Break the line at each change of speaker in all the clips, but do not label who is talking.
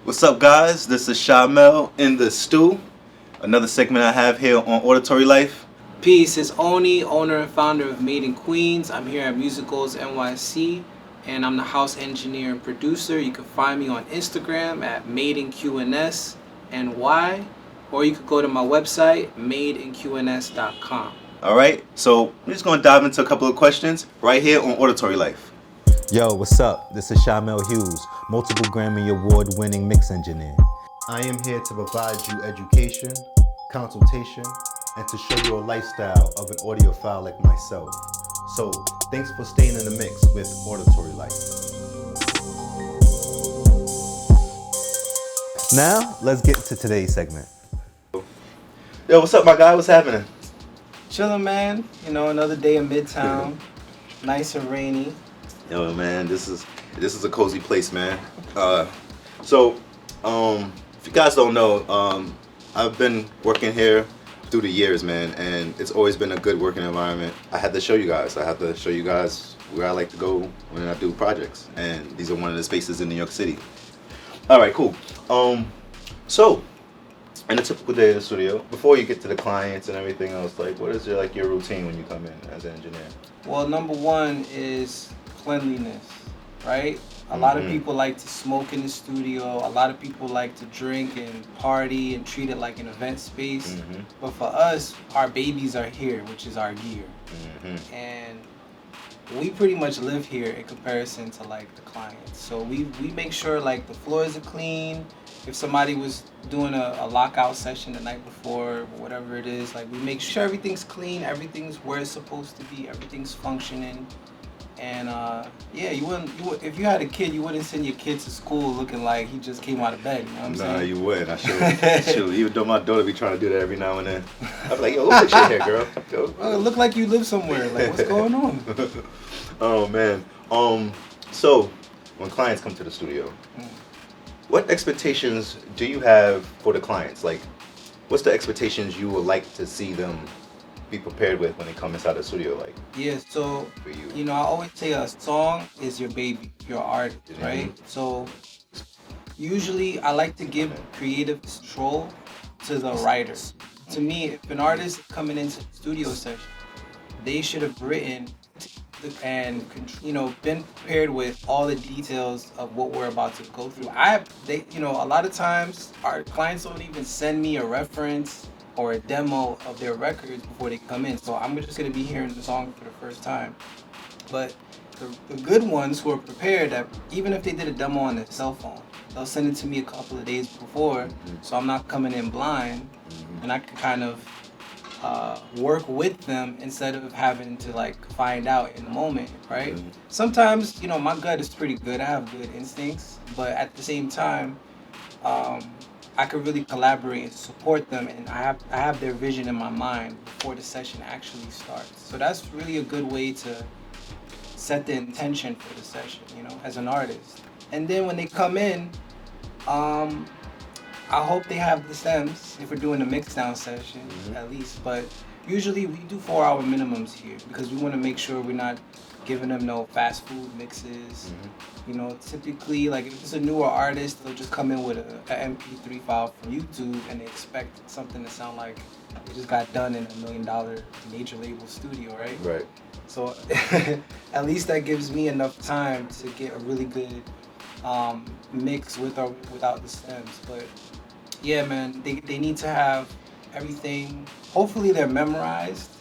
What's up, guys? This is Shamel in the Stu. Another segment I have here on Auditory Life.
Peace, it's Oni, owner and founder of Made in Queens. I'm here at Musicals NYC, and I'm the house engineer and producer. You can find me on Instagram at MadeInQNSNY, or you could go to my website, madeinqns.com.
All right, so we're just going to dive into a couple of questions right here on Auditory Life.
Yo, what's up? This is Shamel Hughes, multiple Grammy Award-winning mix engineer.
I am here to provide you education, consultation, and to show you a lifestyle of an audiophile like myself. So, thanks for staying in the mix with Auditory Life.
Now, let's get to today's segment.
Yo, what's up, my guy? What's happening?
Chillin', man. You know, another day in Midtown. Nice and rainy.
Yo, man, this is a cozy place, man. So, if you guys don't know, I've been working here through the years, man, and it's always been a good working environment. I had to show you guys where I like to go when I do projects, and these are one of the spaces in New York City. All right, cool. So, in a typical day in the studio, before you get to the clients and everything else, like, what is your routine when you come in as an engineer?
Well, number one is cleanliness, right? A lot of people like to smoke in the studio. A lot of people like to drink and party and treat it like an event space. But for us, our babies are here, which is our gear. And we pretty much live here in comparison to like the clients. So we make sure like the floors are clean. If somebody was doing a lockout session the night before, or whatever it is, like we make sure everything's clean, everything's where it's supposed to be, everything's functioning. And yeah, if you had a kid, you wouldn't send your kid to school looking like he just came out of bed. You know what I'm saying?
Nah, you wouldn't. I should. Even though my daughter be trying to do that every now and then. I'd be like, yo, go fix your hair, girl. Go.
Well, it look like you live somewhere. Like, what's going on?
Oh man. So when clients come to the studio, what expectations do you have for the clients? Like, what's the expectations you would like to see them be prepared with when they come inside the studio? Like,
yeah, so
for you.
You know, I always say a song is your baby, your artist, right? So usually I like to give creative control to the writers. To me, if an artist is coming into the studio session, they should have written and been prepared with all the details of what we're about to go through. A lot of times our clients don't even send me a reference or a demo of their records before they come in. So I'm just gonna be hearing the song for the first time. But the good ones who are prepared, that even if they did a demo on their cell phone, they'll send it to me a couple of days before, so I'm not coming in blind, and I can kind of work with them instead of having to like find out in the moment, right? Sometimes, my gut is pretty good. I have good instincts, but at the same time, I could really collaborate and support them, and I have their vision in my mind before the session actually starts. So that's really a good way to set the intention for the session, as an artist. And then when they come in, I hope they have the stems if we're doing a mix down session, at least. But usually we do 4-hour minimums here because we want to make sure we're not giving them no fast food mixes. Typically, like if it's a newer artist, they'll just come in with a MP3 file from YouTube and they expect something to sound like it just got done in $1 million major label studio, right?
Right.
So at least that gives me enough time to get a really good mix with or without the stems. But yeah, man, they need to have everything. Hopefully they're memorized.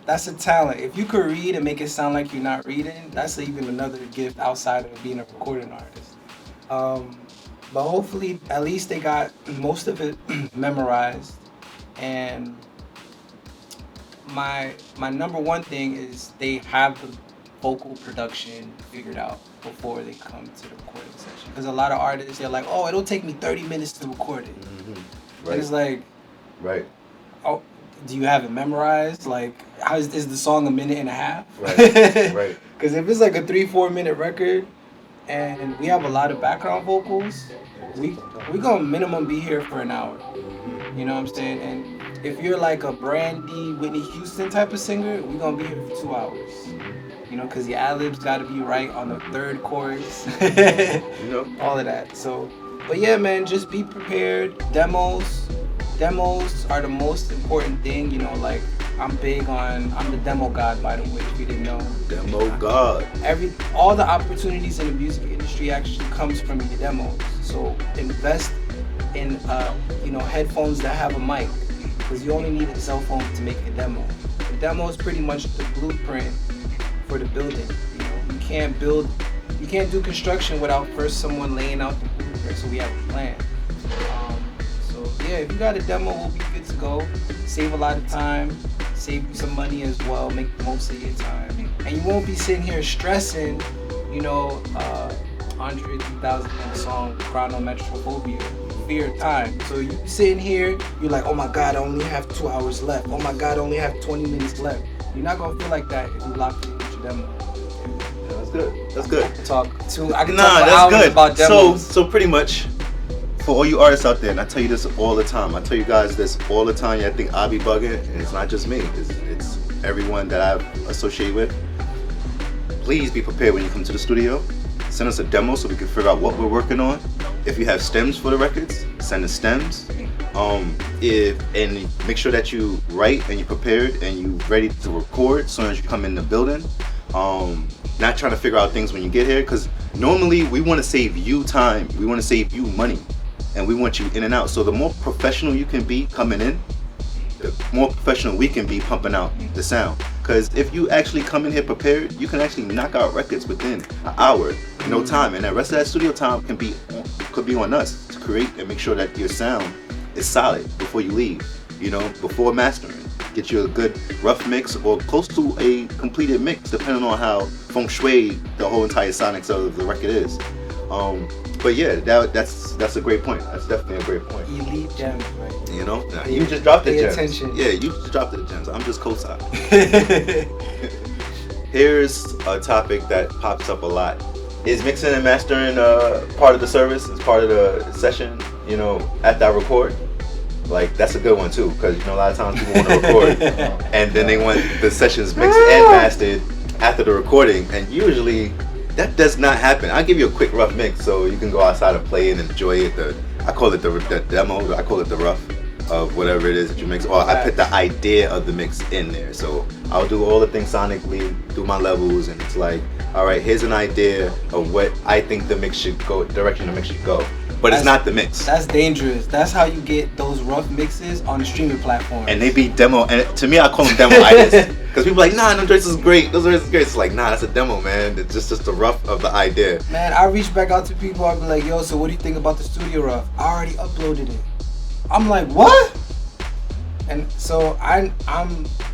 That's a talent. If you could read and make it sound like you're not reading, that's even another gift outside of being a recording artist. But hopefully, at least they got most of it memorized. And my number one thing is they have the vocal production figured out before they come to the recording session. Because a lot of artists, they're like, oh, it'll take me 30 minutes to record it.
Right.
And it's like,
right.
Oh, do you have it memorized? Like, how is the song 1.5 minutes?
Right. Right.
Because if it's like a 3-4 minute record and we have a lot of background vocals, we gonna minimum be here for an hour. You know what I'm saying? And if you're like a Brandy, Whitney Houston type of singer, we gonna be here for 2 hours. Because your ad-libs gotta be right on the third chorus. All of that. So But yeah, man, just be prepared. Demos are the most important thing. You know, like I'm the demo god, by the way, if you didn't know.
Demo God.
All the opportunities in the music industry actually comes from your demos. So invest in headphones that have a mic, because you only need a cell phone to make a demo. The demo is pretty much the blueprint for the building. You know, you can't do construction without first someone laying out the blueprint. So we have a plan. So yeah, if you got a demo, we'll be good to go. Save a lot of time, save you some money as well, make the most of your time, and you won't be sitting here stressing. Andre 3000 in the song Chronometrophobia, fear time. So you sitting here, you're like, oh my God, I only have 2 hours left. Oh my God, I only have 20 minutes left. You're not gonna feel like that if you lock in with your demo.
Yeah, that's good. That's good.
I can talk for hours about demos.
So pretty much, for all you artists out there, and I tell you this all the time. I tell you guys this all the time. I think I be bugging, and it's not just me. It's everyone that I've associated with. Please be prepared when you come to the studio. Send us a demo so we can figure out what we're working on. If you have stems for the records, send us stems. And make sure that you write and you're prepared and you're ready to record as soon as you come in the building. Not trying to figure out things when you get here, because normally we want to save you time, we want to save you money, and we want you in and out. So the more professional you can be coming in, the more professional we can be pumping out the sound. Because if you actually come in here prepared, you can actually knock out records within an hour, no time, and the rest of that studio time could be on us to create and make sure that your sound is solid before you leave. Before mastering, get you a good rough mix or close to a completed mix, depending on how feng shui the whole entire sonics of the record is. But yeah, that's a great point. That's definitely a great point.
Elite gems, right?
You just dropped the
Pay
gems.
attention.
Yeah, you just dropped the gems. I'm just co-side. Here's a topic that pops up a lot. Is mixing and mastering part of the service? Is part of the session? At that record. Like, that's a good one too, because a lot of times people want to record and then they want the sessions mixed and mastered after the recording, and usually that does not happen. I'll give you a quick rough mix so you can go outside and play and enjoy it. I call it the demo, I call it the rough of whatever it is that you mix. Or I put the idea of the mix in there. So I'll do all the things sonically, do my levels, and it's like, all right, here's an idea of what I think the mix should go, direction the mix should go. But it's not the mix.
That's dangerous. That's how you get those rough mixes on the streaming platform.
And they be demo, and to me, I call them demo ideas. Because people are like, nah, no, this is great. Those are great. It's like, nah, that's a demo, man. It's just the rough of the idea.
Man, I reach back out to people. I be like, yo, so what do you think about the studio rough? I already uploaded it. I'm like, what? And so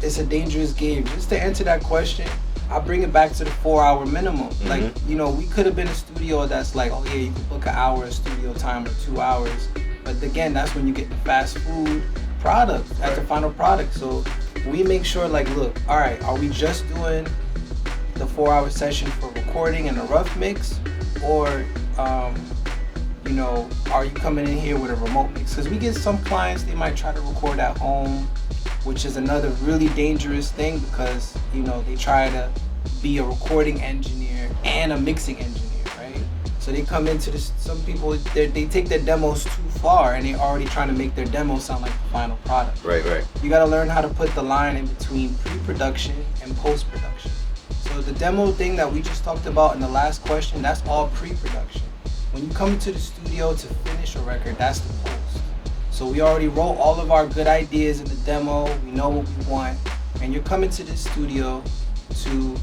it's a dangerous game. Just to answer that question, I bring it back to the 4-hour minimum. Mm-hmm. Like, we could have been a studio that's like, oh yeah, you can book an hour of studio time or 2 hours. But again, that's when you get the fast food product as the final product. So we make sure, like, look, all right, are we just doing the 4-hour session for recording and a rough mix, or are you coming in here with a remote mix? Because we get some clients, they might try to record at home, which is another really dangerous thing, because they try to be a recording engineer and a mixing engineer, right? So they come into this. Some people they take their demos too far, and they're already trying to make their demo sound like the final product.
Right.
You got to learn how to put the line in between pre-production and post-production. So the demo thing that we just talked about in the last question, that's all pre-production. When you come to the studio to finish a record, that's the post. So we already wrote all of our good ideas in the demo. We know what we want, and you're coming to the studio to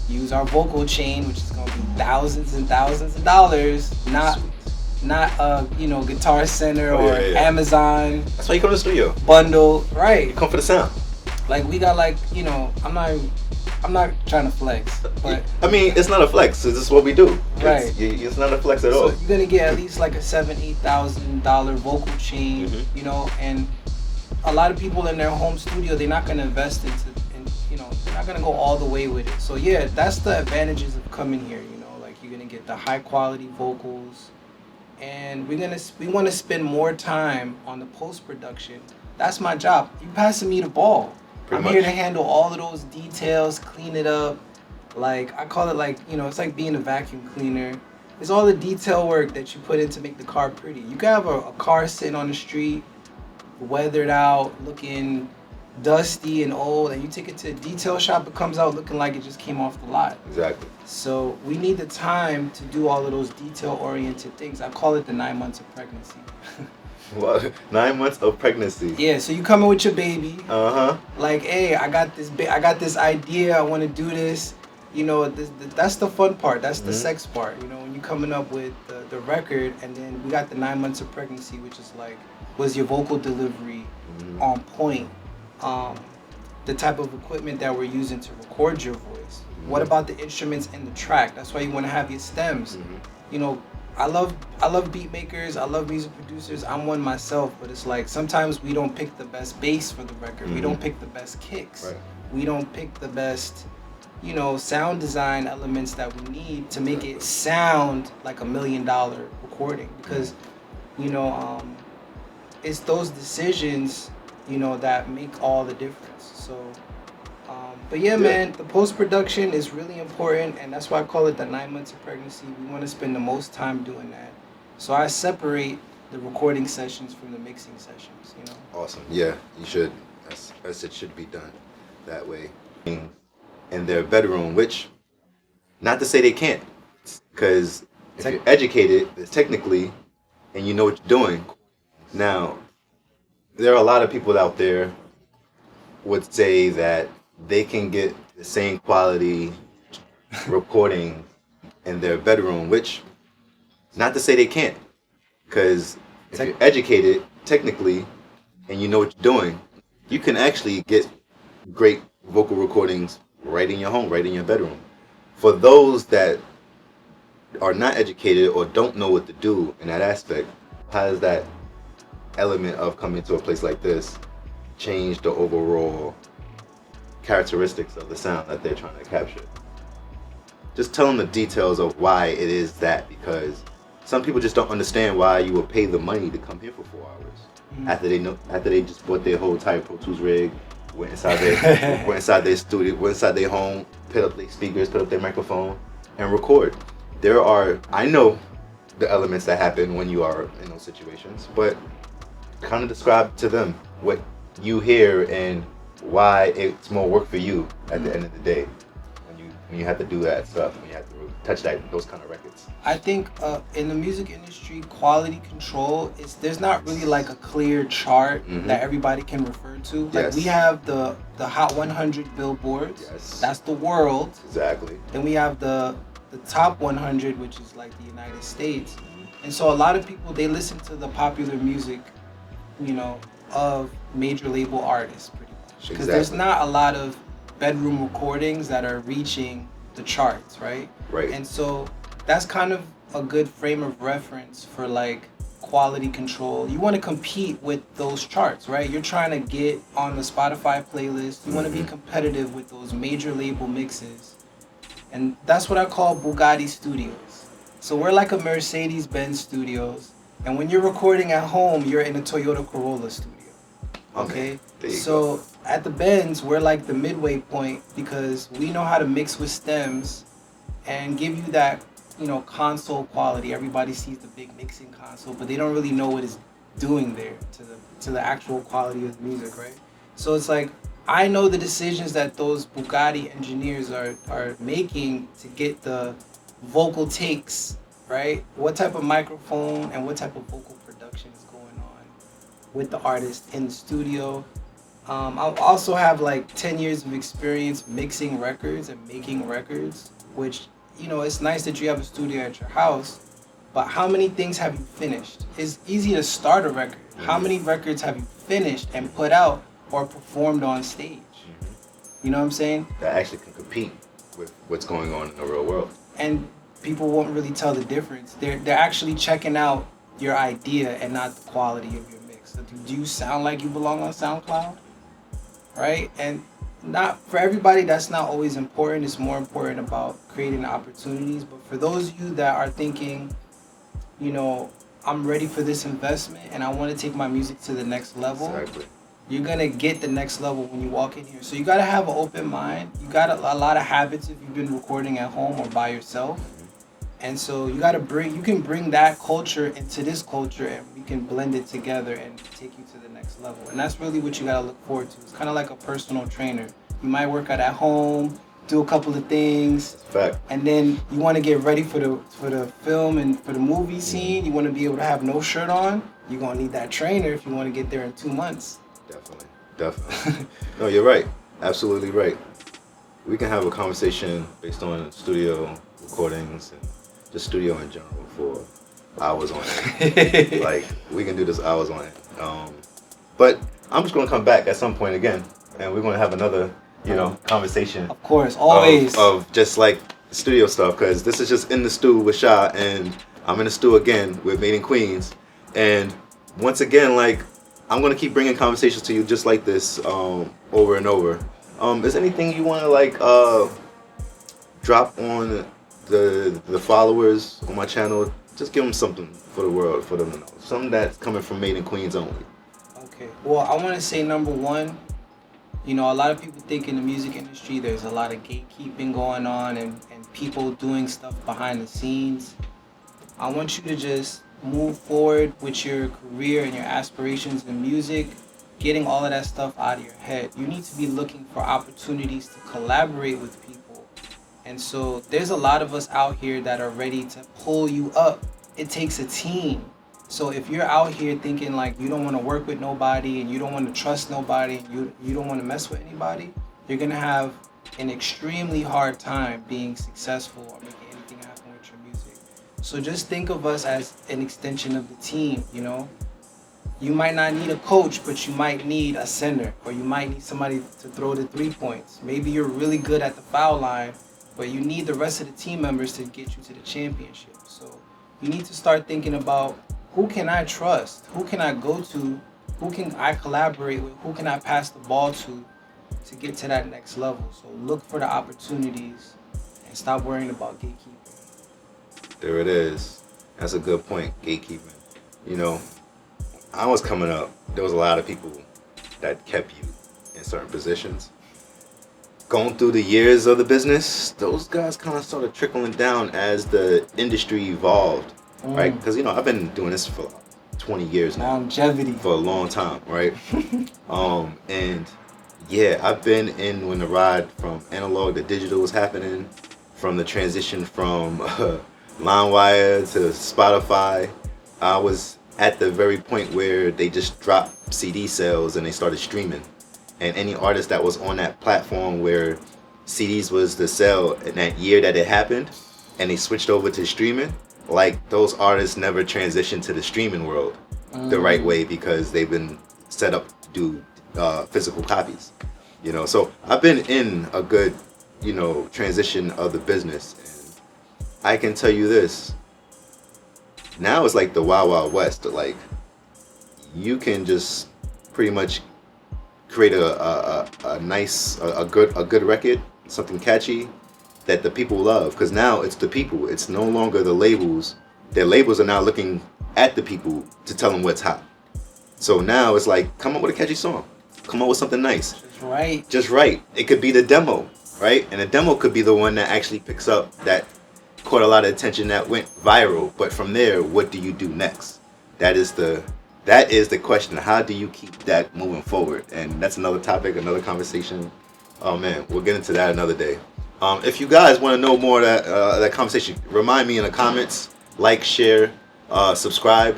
use our vocal chain, which is gonna be thousands and thousands of dollars, not Guitar Center or Amazon.
That's why you come to the studio.
Bundle, right?
You come for the sound.
Like, we got I'm not trying to flex, but
I mean, it's not a flex. This is what we do.
Right.
It's not a flex at all.
So you're gonna get at least like a $7,000-8,000 vocal chain, and a lot of people in their home studio, they're not gonna invest they're not gonna go all the way with it. So yeah, that's the advantages of coming here. Like, you're gonna get the high quality vocals, and we want to spend more time on the post production. That's my job. You passing me the ball. I'm here to handle all of those details, clean it up. Like, I call it, like, it's like being a vacuum cleaner. It's all the detail work that you put in to make the car pretty. You can have a car sitting on the street, weathered out, looking dusty and old, and you take it to a detail shop, it comes out looking like it just came off the lot.
Exactly.
So we need the time to do all of those detail-oriented things. I call it the 9 months of pregnancy.
Well, 9 months of pregnancy.
Yeah, so you come in with your baby.
Uh-huh.
Like, hey, I got this idea. I want to do this. You know, that's the fun part. That's the sex part. You know, when you're coming up with the record, and then we got the 9 months of pregnancy, which is like, was your vocal delivery on point? The type of equipment that we're using to record your voice. What about the instruments in the track? That's why you want to have your stems. You know, I love beat makers. I love music producers. I'm one myself, but it's like sometimes we don't pick the best bass for the record. We don't pick the best kicks.
Right.
We don't pick the best, you know, sound design elements that we need to make it sound like $1 million recording. Because, you know, it's those decisions, you know, that make all the difference. So, but yeah, man, the post-production is really important, and that's why I call it the 9 months of pregnancy. We want to spend the most time doing that. So I separate the recording sessions from the mixing sessions, you know.
Awesome. Yeah, you should. As it should be done that way. In their bedroom, which, not to say they can't, because if you're educated, technically, and you know what you're doing. Now, there are a lot of people out there would say that they can get the same quality recording in their bedroom, which, not to say they can't, because if you're educated, technically, and you know what you're doing, you can actually get great vocal recordings right in your home, right in your bedroom. For those that are not educated or don't know what to do in that aspect, how does that element of coming to a place like this change the overall characteristics of the sound that they're trying to capture? Just tell them the details of why it is that, because some people just don't understand why you would pay the money to come here for 4 hours after they just bought their whole entire Pro Tools rig, went inside their studio, went inside their home, put up their speakers, put up their microphone, and record. I know the elements that happen when you are in those situations, but kind of describe to them what you hear and why it's more work for you at the end of the day when you have to do that stuff, when you have to touch those kind of records.
I think in the music industry, quality control there's not really like a clear chart that everybody can refer to. Like we have the Hot 100 billboards.
Yes.
That's the world.
Exactly.
Then we have the top 100, which is like the United States. And so a lot of people, they listen to the popular music, you know, of major label artists pretty much. Because there's not a lot of bedroom recordings that are reaching the charts, right?
Right.
And so that's kind of a good frame of reference for like quality control. You want to compete with those charts, right? You're trying to get on the Spotify playlist. You want to be competitive with those major label mixes. And that's what I call Bugatti Studios. So we're like a Mercedes-Benz Studios. And when you're recording at home, you're in a Toyota Corolla studio. Okay? So at the Benz, we're like the midway point because we know how to mix with stems and give you that, you know, console quality. Everybody sees the big mixing console, but they don't really know what it's doing there to the actual quality of the music, right? So it's like, I know the decisions that those Bugatti engineers are making to get the vocal takes, right? What type of microphone and what type of vocal production is going on with the artist in the studio. I also have like 10 years of experience mixing records and making records, which, you know, it's nice that you have a studio at your house, but how many things have you finished? It's easy to start a record. How many records have you finished and put out or performed on stage? You know what I'm saying?
That actually can compete with what's going on in the real world.
And people won't really tell the difference. They're actually checking out your idea and not the quality of your mix. So do you sound like you belong on SoundCloud? Right? And not for everybody, that's not always important. It's more important about creating opportunities. But for those of you that are thinking, you know, I'm ready for this investment and I want to take my music to the next level.
Exactly.
You're going to get the next level when you walk in here. So you got to have an open mind. You got a lot of habits if you've been recording at home or by yourself. And so you can bring that culture into this culture, and we can blend it together and take you to the next level. And that's really what you gotta look forward to. It's kind of like a personal trainer. You might work out at home, do a couple of things,
Fact.
and then you want to get ready for the film and for the movie scene. You want to be able to have no shirt on. You're gonna need that trainer if you want to get there in 2 months.
Definitely. No, you're right. Absolutely right. We can have a conversation based on studio recordings and just studio in general for hours on end. Like, we can do this hours on end. But I'm just gonna come back at some point again, and we're gonna have another, conversation.
Of course, always.
Of just like studio stuff, because this is just In The Stu with Sha, and I'm in the stew again with Made in Queens. And once again, like, I'm gonna keep bringing conversations to you just like this, over and over. Is anything you wanna like drop on the followers on my channel? Just give them something for the world, for them to know. Something that's coming from Made in Queens only.
Okay. Well, I want to say number one, a lot of people think in the music industry there's a lot of gatekeeping going on and people doing stuff behind the scenes. I want you to just move forward with your career and your aspirations in music, getting all of that stuff out of your head. You need to be looking for opportunities to collaborate with people. And so there's a lot of us out here that are ready to pull you up. It takes a team. So if you're out here thinking like you don't want to work with nobody and you don't want to trust nobody and you don't want to mess with anybody, you're going to have an extremely hard time being successful or making anything happen with your music. So just think of us as an extension of the team, You might not need a coach, but you might need a center, or you might need somebody to throw the 3 points. Maybe you're really good at the foul line, but you need the rest of the team members to get you to the championship. So you need to start thinking about, who can I trust? Who can I go to? Who can I collaborate with? Who can I pass the ball to get to that next level? So look for the opportunities and stop worrying about gatekeeping.
There it is. That's a good point, gatekeeping. I was coming up, there was a lot of people that kept you in certain positions. Going through the years of the business, those guys kind of started trickling down as the industry evolved, right? Because, I've been doing this for 20 years now.
Longevity.
For a long time, right? And yeah, I've been in when the ride from analog to digital was happening, from the transition from LimeWire to Spotify. I was at the very point where they just dropped CD sales and they started streaming. And any artist that was on that platform where CDs was the sell in that year that it happened, and they switched over to streaming, like, those artists never transitioned to the streaming world the right way, because they've been set up to do physical copies. So I've been in a good, transition of the business. And I can tell you this, now it's like the Wild Wild West. Like, you can just pretty much create a nice, a good record, something catchy that the people love. Because now it's the people. It's no longer the labels. Their labels are now looking at the people to tell them what's hot. So now it's like, come up with a catchy song. Come up with something nice. Just right. It could be the demo, right? And the demo could be the one that actually picks up, that caught a lot of attention, that went viral. But from there, what do you do next? That is the question. How do you keep that moving forward? And that's another topic, another conversation. Oh man, we'll get into that another day. If you guys want to know more of that conversation, remind me in the comments. Like, share, subscribe,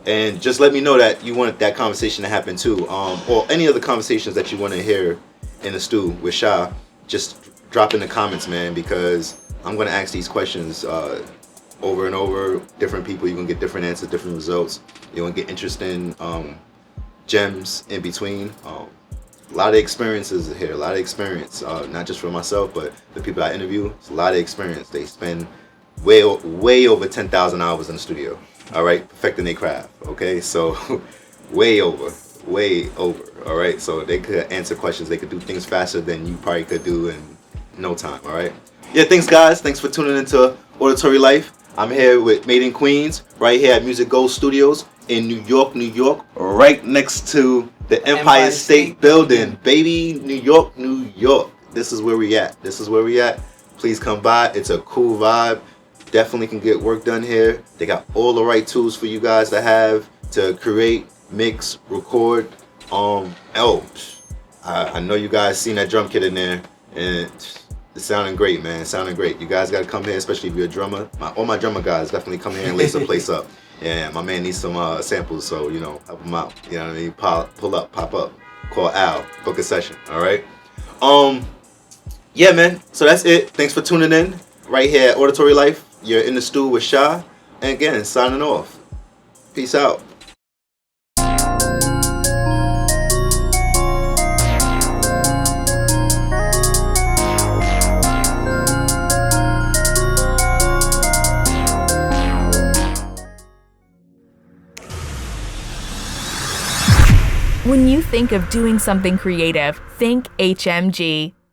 and just let me know that you want that conversation to happen too. Or any other conversations that you want to hear in the stew with Sha. Just drop in the comments, man, because I'm going to ask these questions over and over. Different people, you're going to get different answers, different results. You're going to get interesting gems in between. A lot of experiences here, a lot of experience, not just for myself, but the people I interview. It's a lot of experience. They spend way over 10,000 hours in the studio, all right, perfecting their craft, okay? So way over, all right? So they could answer questions. They could do things faster than you probably could do in no time, all right? Yeah, thanks, guys. Thanks for tuning into Auditory Life. I'm here with Made in Queens, right here at Music Gold Studios in New York, right next to the Empire State Building, baby. New York. This is where we at. Please come by. It's a cool vibe. definitely can get work done here. They got all the right tools for you guys to have to create, mix, record. I know you guys seen that drum kit in there, and it's sounding great, man. It's sounding great. You guys got to come here, especially if you're a drummer. All my drummer guys definitely come here and lace the place up. Yeah, my man needs some samples, so help him out. You know what I mean? Pull up, pop up. Call Al, book a session. All right. Yeah, man. So that's it. Thanks for tuning in. Right here at Auditory Life. You're in the stew with Sha. And again, signing off. Peace out.
When you think of doing something creative, think HMG.